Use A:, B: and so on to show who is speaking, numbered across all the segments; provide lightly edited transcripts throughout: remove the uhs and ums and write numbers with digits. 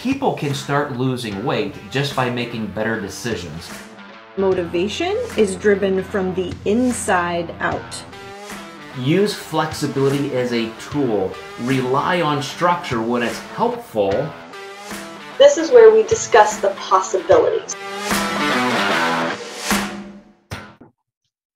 A: people can start losing weight just by making better decisions.
B: Motivation is driven from the inside out.
A: Use flexibility as a tool. Rely on structure when it's helpful.
C: This is where we discuss the possibilities.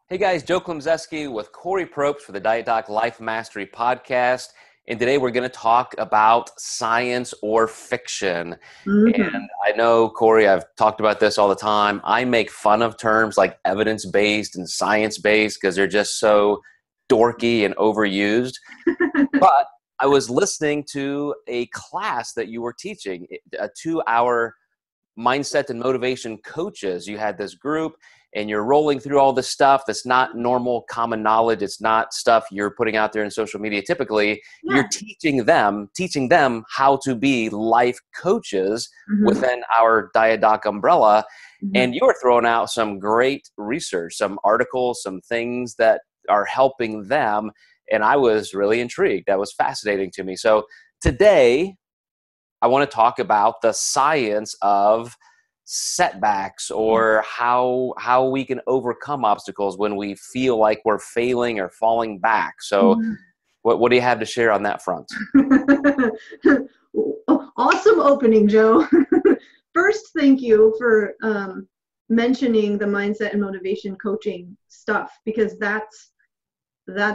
D: Hey guys, Joe Klemczewski with Kori for the Diet Doc Life Mastery Podcast. And today we're going to talk about science or fiction. And I know, Kori, I've talked about this all the time. I make fun of terms like evidence-based and science-based because they're just so dorky and overused. But I was listening to a class that you were teaching, a 2-hour mindset and motivation coaches. You had this group and you're rolling through all this stuff that's not normal common knowledge. It's not stuff you're putting out there in social media. Typically, you're teaching them how to be life coaches within our Diet Doc umbrella. And you were throwing out some great research, some articles, some things that are helping them. And I was really intrigued. That was fascinating to me. So today, I want to talk about the science of setbacks, or how we can overcome obstacles when we feel like we're failing or falling back. So what do you have to share on that front?
B: Awesome opening, Joe. First, thank you for mentioning the mindset and motivation coaching stuff, because that's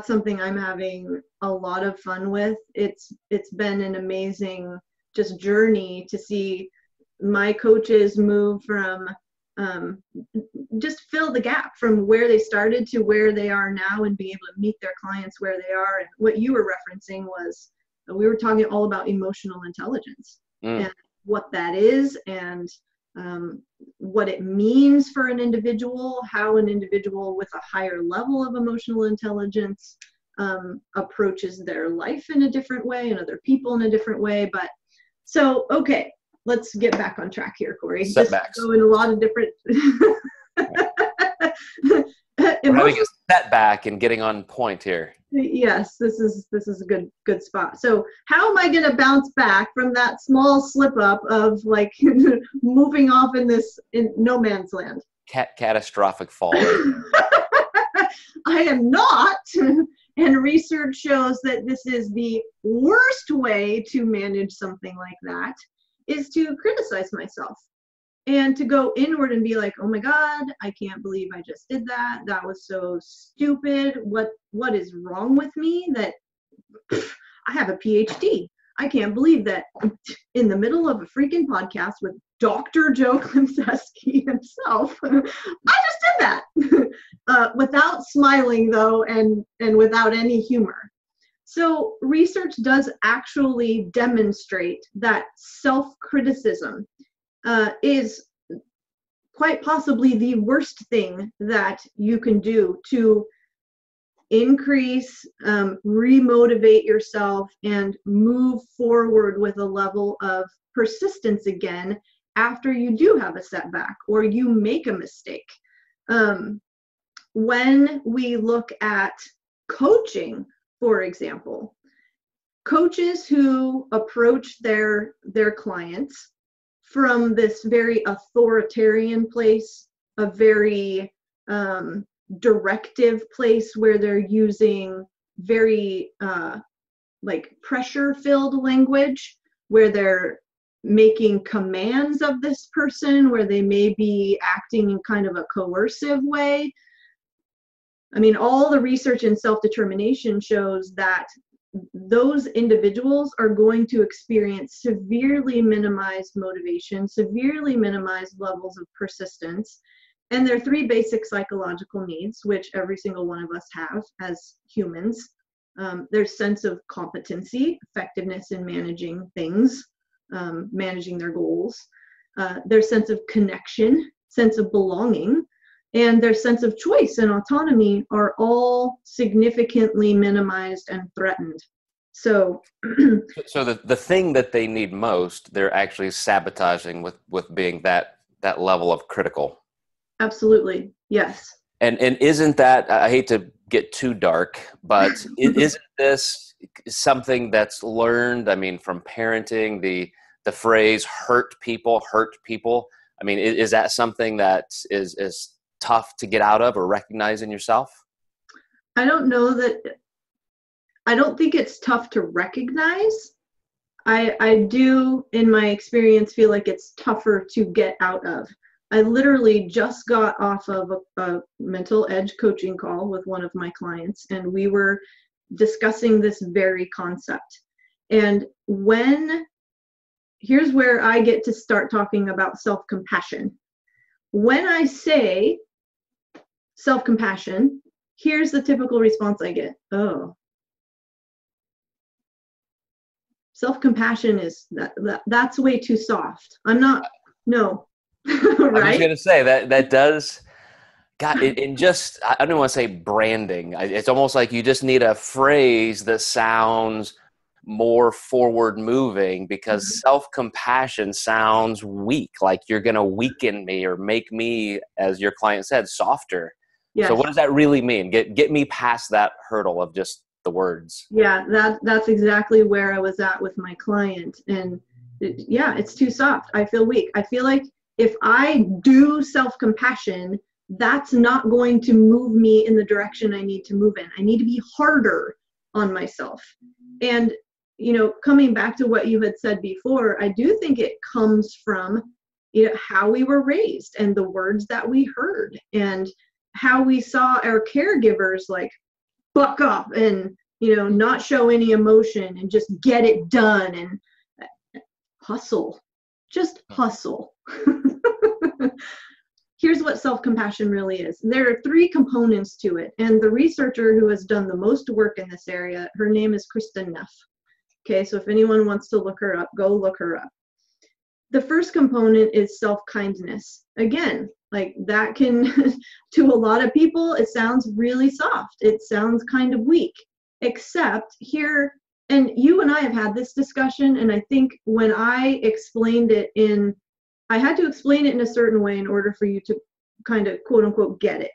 B: something I'm having a lot of fun with. It's been an amazing just journey to see my coaches move from just fill the gap from where they started to where they are now and be able to meet their clients where they are. And what you were referencing was we were talking all about emotional intelligence and what that is, and what it means for an individual, how an individual with a higher level of emotional intelligence approaches their life in a different way and other people in a different way. But so, okay, let's get back on track here, Kori.
D: Setbacks.
B: Just go in a lot of different
D: We're having a setback and getting on point here.
B: Yes, this is a good spot. So how am I going to bounce back from that small slip up of like moving off in no man's land?
D: Catastrophic fall.
B: I am not. And research shows that this is the worst way to manage something like that, is to criticize myself and to go inward and be like, oh my God, I can't believe I just did that. That was so stupid. What is wrong with me that I have a PhD? I can't believe that in the middle of a freaking podcast with Dr. Joe Klemczewski himself, I just did that without smiling though, and without any humor. So research does actually demonstrate that self-criticism is quite possibly the worst thing that you can do to increase, remotivate yourself, and move forward with a level of persistence again after you do have a setback or you make a mistake. When we look at coaching, for example, coaches who approach their clients from this very authoritarian place, a very directive place where they're using very like pressure-filled language, where they're making commands of this person, where they may be acting in kind of a coercive way. I mean, all the research in self-determination shows that those individuals are going to experience severely minimized motivation, severely minimized levels of persistence, and their 3 basic psychological needs, which every single one of us have as humans. Their sense of competency, effectiveness in managing things, managing their goals, their sense of connection, sense of belonging, and their sense of choice and autonomy are all significantly minimized and threatened. So
D: the thing that they need most, they're actually sabotaging with being that level of critical.
B: Absolutely, yes.
D: And isn't that, I hate to get too dark, but isn't this something that's learned, I mean, from parenting, the phrase hurt people. I mean, is that something that is tough to get out of or recognize in yourself?
B: I don't think it's tough to recognize. I do, in my experience, feel like it's tougher to get out of. I literally just got off of a mental edge coaching call with one of my clients, and we were discussing this very concept. And here's where I get to start talking about self-compassion. When I say self-compassion, here's the typical response I get. Oh, self-compassion is that's way too soft. I'm not, no. Right?
D: I was going to say that does, God, it just, I don't want to say branding. It's almost like you just need a phrase that sounds more forward moving, because self-compassion sounds weak, like you're going to weaken me or make me, as your client said, softer.
B: Yes.
D: So what does that really mean? Get me past that hurdle of just the words.
B: Yeah, that's exactly where I was at with my client. And it's too soft. I feel weak. I feel like if I do self-compassion, that's not going to move me in the direction I need to move in. I need to be harder on myself. And, coming back to what you had said before, I do think it comes from, how we were raised and the words that we heard and how we saw our caregivers like buck up and, not show any emotion and just get it done and hustle, just hustle. Here's what self-compassion really is. There are 3 components to it. And the researcher who has done the most work in this area, her name is Kristen Neff. Okay, so if anyone wants to look her up, go look her up. The first component is self-kindness. Again, like that can, to a lot of people, it sounds really soft. It sounds kind of weak, except here, and you and I have had this discussion, and I think when I explained it I had to explain it in a certain way in order for you to kind of quote unquote get it.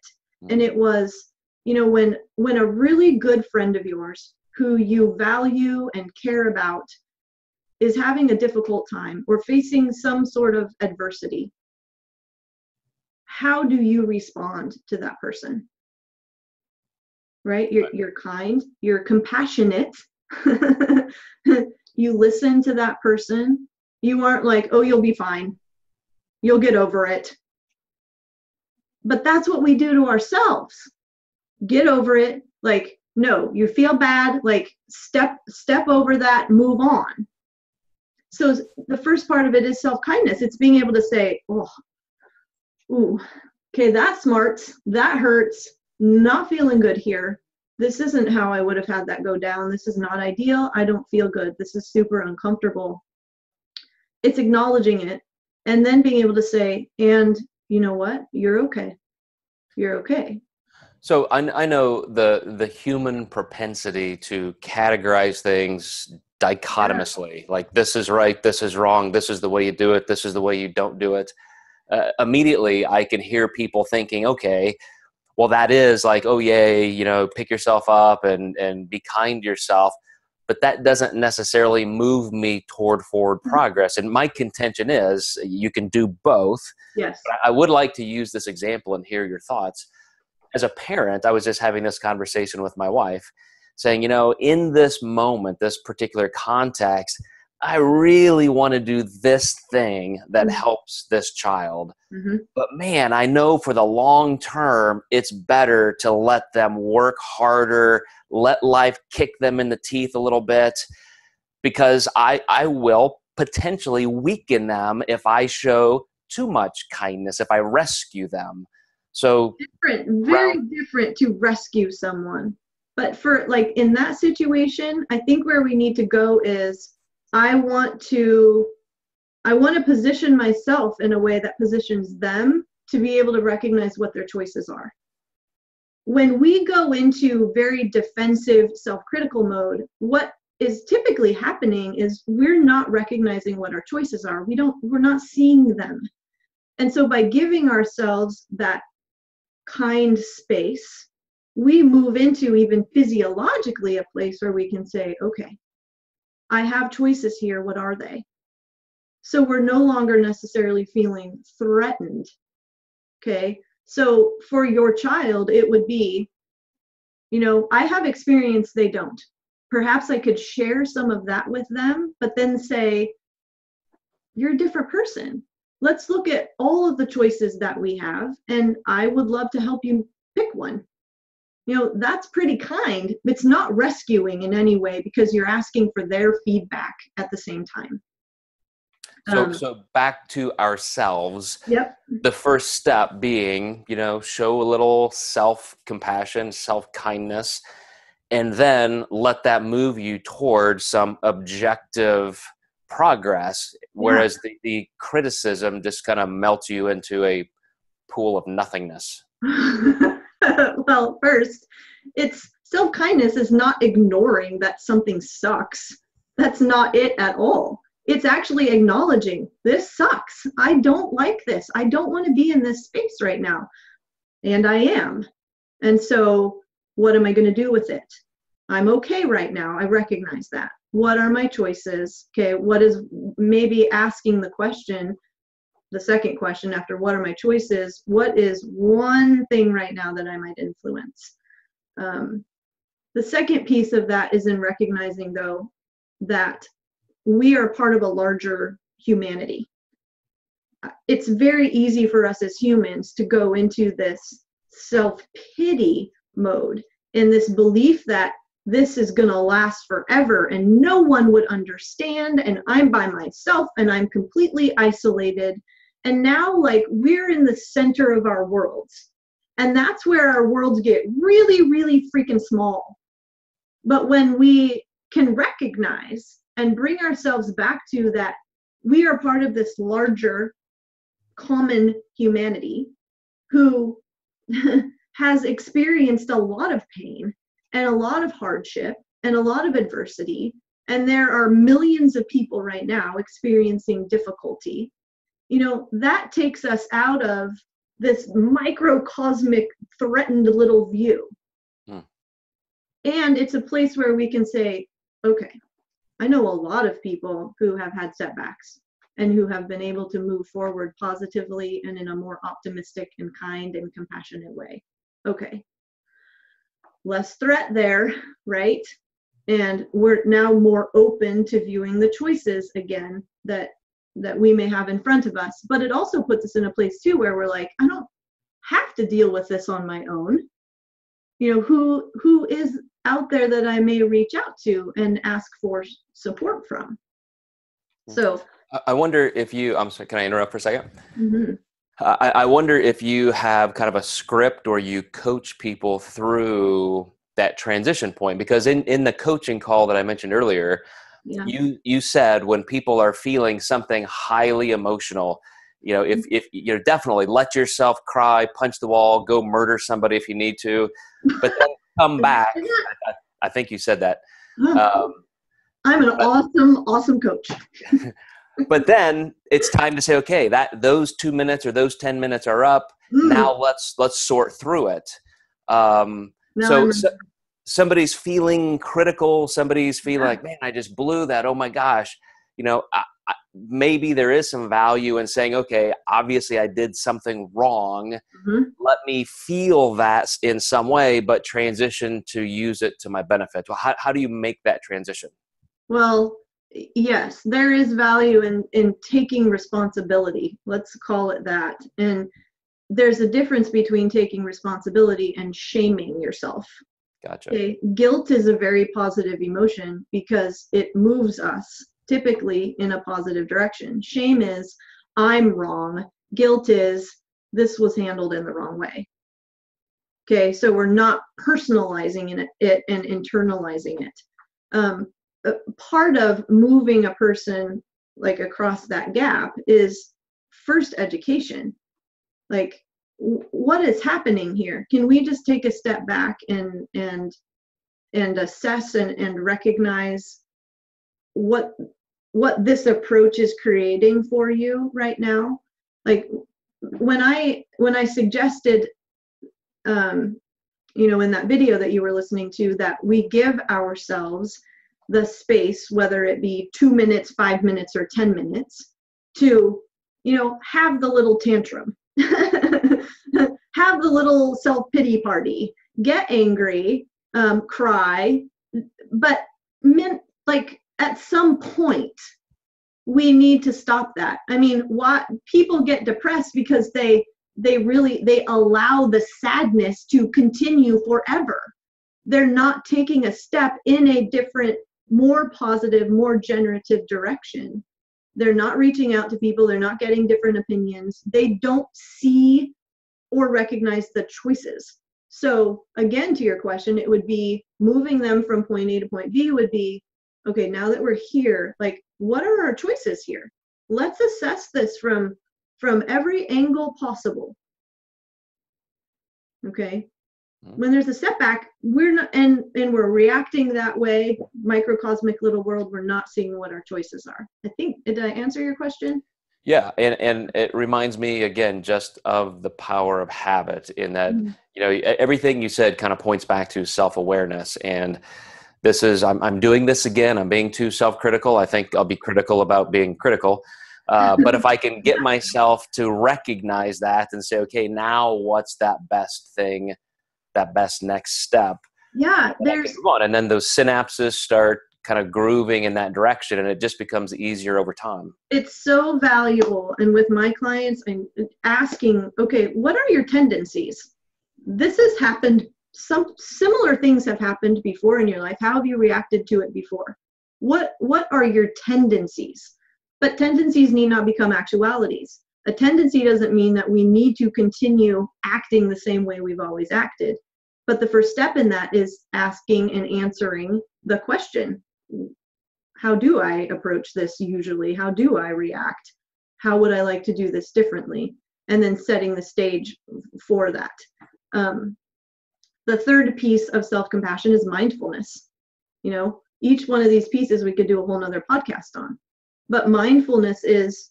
B: And it was, when a really good friend of yours who you value and care about is having a difficult time or facing some sort of adversity, how do you respond to that person? Right? You're kind, you're compassionate. You listen to that person. You aren't like, oh, you'll be fine. You'll get over it. But that's what we do to ourselves. Get over it. Like, no, you feel bad. Like, step over that, move on. So the first part of it is self-kindness. It's being able to say, oh, ooh, okay, that smarts, that hurts, not feeling good here. This isn't how I would have had that go down. This is not ideal. I don't feel good. This is super uncomfortable. It's acknowledging it and then being able to say, and you know what? You're okay. You're okay.
D: So I know the human propensity to categorize things dichotomously, like this is right, this is wrong, this is the way you do it, this is the way you don't do it. Immediately I can hear people thinking, okay, well that is like, oh yay, pick yourself up and be kind to yourself. But that doesn't necessarily move me toward forward progress. And my contention is you can do both.
B: Yes.
D: But I would like to use this example and hear your thoughts. As a parent, I was just having this conversation with my wife saying, in this moment, this particular context, I really want to do this thing that helps this child. Mm-hmm. But man, I know for the long term, it's better to let them work harder, let life kick them in the teeth a little bit, because I will potentially weaken them if I show too much kindness, if I rescue them. So
B: very different to rescue someone. But for like in that situation, I think where we need to go is I want to position myself in a way that positions them to be able to recognize what their choices are. When we go into very defensive, self-critical mode, what is typically happening is we're not recognizing what our choices are. We're not seeing them. And so by giving ourselves that kind space, we move into even physiologically a place where we can say, okay, I have choices here. What are they? So we're no longer necessarily feeling threatened. Okay. So for your child, it would be, I have experience they don't. Perhaps I could share some of that with them, but then say, you're a different person. Let's look at all of the choices that we have, and I would love to help you pick one. That's pretty kind. It's not rescuing in any way because you're asking for their feedback at the same time.
D: So back to ourselves.
B: Yep.
D: The first step being, show a little self-compassion, self-kindness, and then let that move you towards some objective progress, whereas the criticism just kind of melts you into a pool of nothingness.
B: Well, first, it's self-kindness is not ignoring that something sucks. That's not it at all. It's actually acknowledging this sucks. I don't like this. I don't want to be in this space right now. And I am. And so what am I going to do with it? I'm okay right now. I recognize that. What are my choices? Okay, what is maybe asking the question, the second question after what are my choices? What is one thing right now that I might influence? The second piece of that is in recognizing, though, that we are part of a larger humanity. It's very easy for us as humans to go into this self-pity mode and this belief that this is going to last forever and no one would understand and I'm by myself and I'm completely isolated. And now we're in the center of our worlds. And that's where our worlds get really, really freaking small. But when we can recognize and bring ourselves back to that we are part of this larger common humanity who has experienced a lot of pain and a lot of hardship and a lot of adversity. And there are millions of people right now experiencing difficulty. That takes us out of this microcosmic threatened little view. And it's a place where we can say, okay, I know a lot of people who have had setbacks and who have been able to move forward positively and in a more optimistic and kind and compassionate way. Okay. Less threat there, right? And we're now more open to viewing the choices again that we may have in front of us. But it also puts us in a place too where we're like, I don't have to deal with this on my own. Who is out there that I may reach out to and ask for support from? So
D: I wonder if you, I'm sorry, can I interrupt for a second?
B: Mm-hmm.
D: I wonder if you have kind of a script or you coach people through that transition point, because in the coaching call that I mentioned earlier, you said when people are feeling something highly emotional, if you're definitely let yourself cry, punch the wall, go murder somebody if you need to, but then come back. I think you said that.
B: I'm an awesome coach.
D: But then it's time to say, okay, those 2 minutes or those 10 minutes are up. Now let's sort through it. So somebody's feeling critical. Somebody's feeling like, man, I just blew that. Oh my gosh. Maybe there is some value in saying, okay, obviously I did something wrong. Let me feel that in some way, but transition to use it to my benefit. Well, how do you make that transition?
B: Well, yes, there is value in taking responsibility. Let's call it that. And there's a difference between taking responsibility and shaming yourself.
D: Gotcha.
B: Okay? Guilt is a very positive emotion because it moves us typically in a positive direction. Shame is, I'm wrong. Guilt is, this was handled in the wrong way. Okay, so we're not personalizing it and internalizing it. Part of moving a person across that gap is first education. What is happening here? Can we just take a step back and assess and recognize what this approach is creating for you right now? When I suggested in that video that you were listening to, that we give ourselves the space, whether it be 2 minutes, 5 minutes, or 10 minutes, to, have the little tantrum, have the little self-pity party, get angry, cry, but at some point we need to stop that. I mean, why people get depressed because they allow the sadness to continue forever. They're not taking a step in a different, more positive, more generative direction. They're not reaching out to people. They're not getting different opinions. They don't see or recognize the choices. So again, to your question, it would be moving them from point A to point B would be, okay, now that we're here, like, what are our choices here? Let's assess this from every angle possible. Okay. When there's a setback, we're not, and we're reacting that way, microcosmic little world, we're not seeing what our choices are. I think, did I answer your question?
D: Yeah, and it reminds me again just of the power of habit in that, everything you said kind of points back to self-awareness. And this is, I'm doing this again. I'm being too self-critical. I think I'll be critical about being critical. But if I can get myself to recognize that and say, okay, now what's that best thing, that best next step?
B: Yeah,
D: and then those synapses start kind of grooving in that direction, and it just becomes easier over time.
B: It's so valuable. And with my clients, I'm asking, okay, what are your tendencies? This has happened. Some similar things have happened before in your life. How have you reacted to it before? What are your tendencies? But tendencies need not become actualities. A tendency doesn't mean that we need to continue acting the same way we've always acted. But the first step in that is asking and answering the question. How do I approach this usually? How do I react? How would I like to do this differently? And then setting the stage for that. The third piece of self-compassion is mindfulness. Each one of these pieces we could do a whole nother podcast on. But mindfulness is,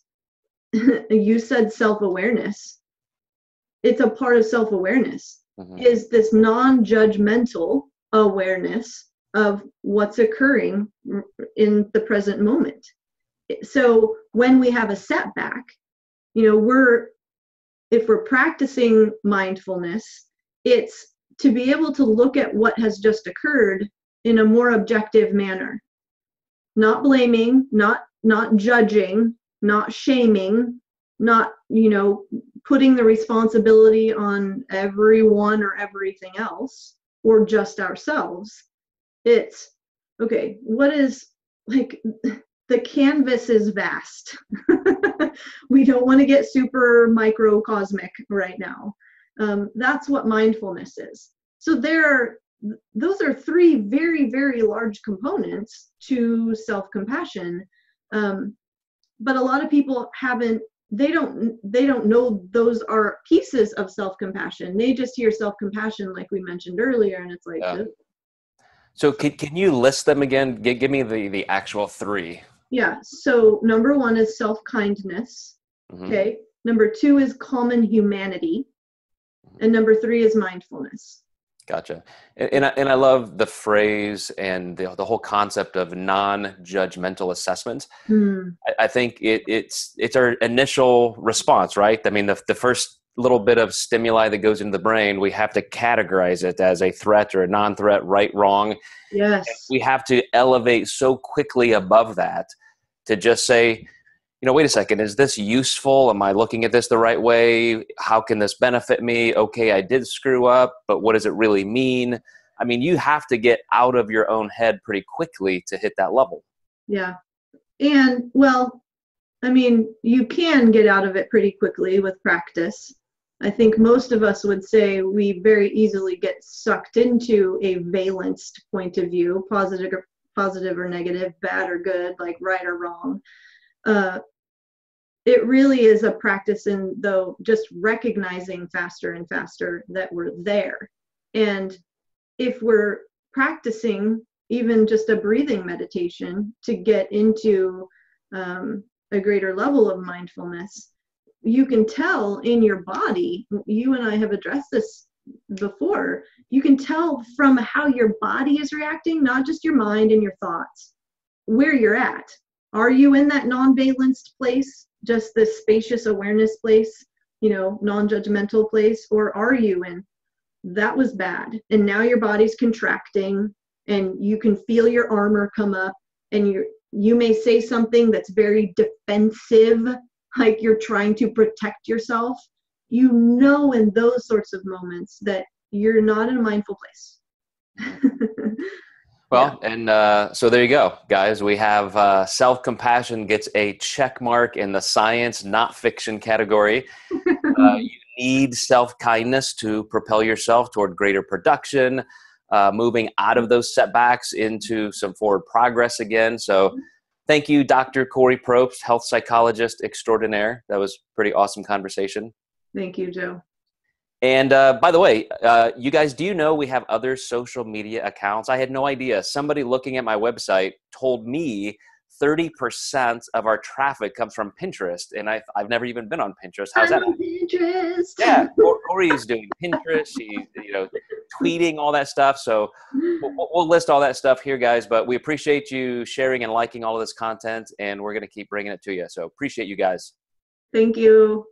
B: you said self-awareness. It's a part of self-awareness, is this non-judgmental awareness of what's occurring in the present moment. So when we have a setback, if we're practicing mindfulness, it's to be able to look at what has just occurred in a more objective manner. Not blaming, not judging, not shaming, not, putting the responsibility on everyone or everything else, or just ourselves. It's, okay, what is, like, the canvas is vast. We don't want to get super microcosmic right now. That's what mindfulness is. So those are three very, very large components to self-compassion. But a lot of people they don't know those are pieces of self-compassion. They just hear self-compassion, like we mentioned earlier, and it's like,
D: yeah. So can you list them again? Give me the actual three.
B: Yeah. So number one is self-kindness. Okay. Number two is common humanity. And number three is mindfulness.
D: Gotcha. And I love the phrase and the whole concept of non-judgmental assessment. I think it's our initial response, right? I mean, the first little bit of stimuli that goes into the brain, we have to categorize it as a threat or a non-threat, right, wrong.
B: Yes.
D: We have to elevate so quickly above that to just say, wait a second, is this useful? Am I looking at this the right way? How can this benefit me? Okay, I did screw up, but what does it really mean? I mean, you have to get out of your own head pretty quickly to hit that level.
B: Yeah. And, well, I mean, you can get out of it pretty quickly with practice. I think most of us would say we very easily get sucked into a valenced point of view, positive or negative, bad or good, like right or wrong. It really is a practice in, though, just recognizing faster and faster that we're there. And if we're practicing even just a breathing meditation to get into a greater level of mindfulness, you can tell in your body, you and I have addressed this before, you can tell from how your body is reacting, not just your mind and your thoughts, where you're at. Are you in that non-valenced place? just this spacious awareness place, non-judgmental place, or are you? And that was bad. And now your body's contracting and you can feel your armor come up, and you may say something that's very defensive, like you're trying to protect yourself. In those sorts of moments that you're not in a mindful place.
D: Well, and so there you go, guys. We have self-compassion gets a check mark in the science, not fiction category. You need self-kindness to propel yourself toward greater production, moving out of those setbacks into some forward progress again. So thank you, Dr. Kori Probst, health psychologist extraordinaire. That was a pretty awesome conversation.
B: Thank you, Joe.
D: And by the way, you guys, do you know we have other social media accounts? I had no idea. Somebody looking at my website told me 30% of our traffic comes from Pinterest, and I've never even been on Pinterest. How's that?
B: Pinterest.
D: Yeah, Kori is doing Pinterest. She's tweeting all that stuff. So we'll list all that stuff here, guys. But we appreciate you sharing and liking all of this content, and we're going to keep bringing it to you. So appreciate you guys.
B: Thank you.